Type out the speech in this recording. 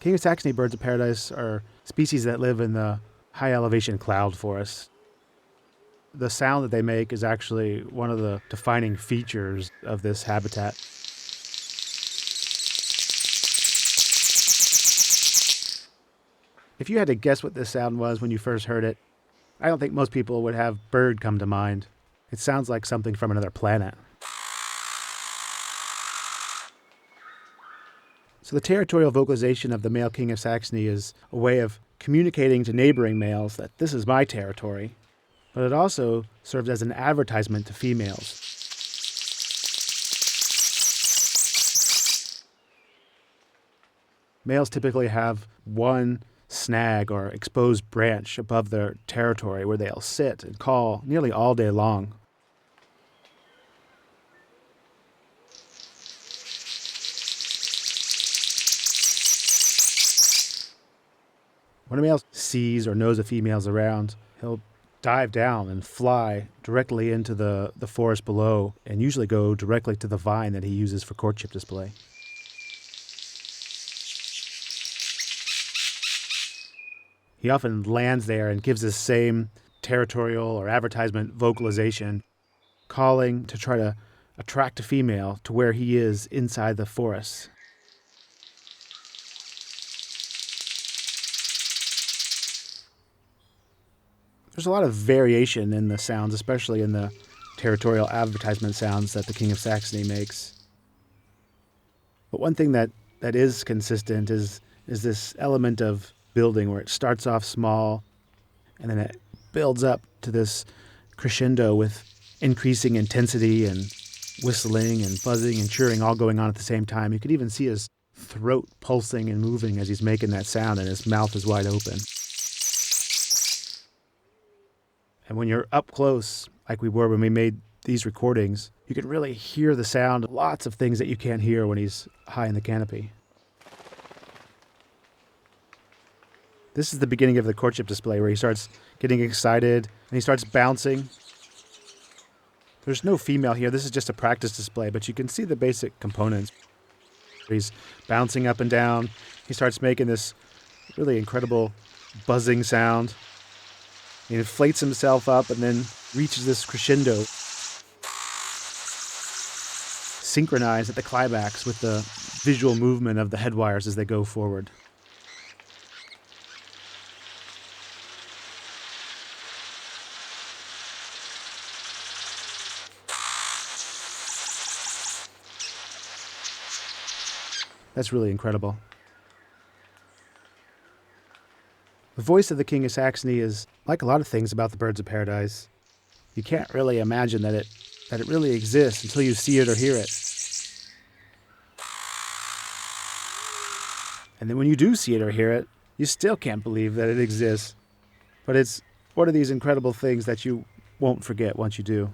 King-of-Saxony birds of paradise are species that live in the high elevation cloud forests. The sound that they make is actually one of the defining features of this habitat. If you had to guess what this sound was when you first heard it, I don't think most people would have bird come to mind. It sounds like something from another planet. So the territorial vocalization of the male King of Saxony is a way of communicating to neighboring males that this is my territory, but it also serves as an advertisement to females. Males typically have one snag or exposed branch above their territory where they'll sit and call nearly all day long. When a male sees or knows a female's around, he'll dive down and fly directly into the forest below and usually go directly to the vine that he uses for courtship display. He often lands there and gives this same territorial or advertisement vocalization, calling to try to attract a female to where he is inside the forest. There's a lot of variation in the sounds, especially in the territorial advertisement sounds that the King of Saxony makes. But one thing that is consistent is this element of building where it starts off small and then it builds up to this crescendo with increasing intensity and whistling and buzzing and chirring all going on at the same time. You could even see his throat pulsing and moving as he's making that sound and his mouth is wide open. And when you're up close, like we were when we made these recordings, you can really hear the sound of lots of things that you can't hear when he's high in the canopy. This is the beginning of the courtship display where he starts getting excited and he starts bouncing. There's no female here. This is just a practice display, but you can see the basic components. He's bouncing up and down. He starts making this really incredible buzzing sound. He inflates himself up and then reaches this crescendo, synchronized at the climax with the visual movement of the head wires as they go forward. That's really incredible. The voice of the King of Saxony is like a lot of things about the birds of paradise. You can't really imagine that it really exists until you see it or hear it. And then when you do see it or hear it, you still can't believe that it exists. But it's one of these incredible things that you won't forget once you do.